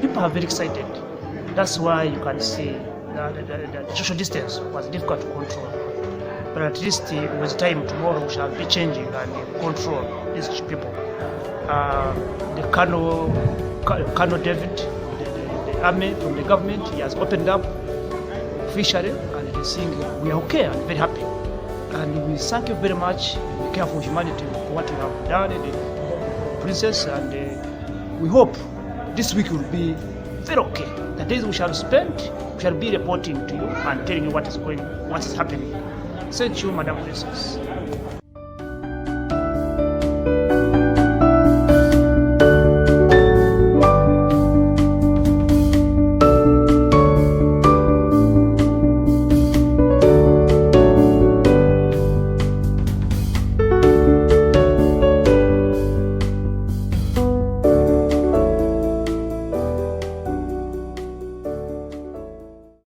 people are very excited. That's why you can see that the social distance was difficult to control. But at least with time tomorrow we shall be changing and control these people. The Colonel David, the army from the government, he has opened up officially and he's saying we are okay and very happy. And we thank you very much. We care for humanity for what you have done, the princess, and we hope this week will be very okay. The days we shall spend, we shall be reporting to you and telling you what is happening. Thank you, Madam Princess.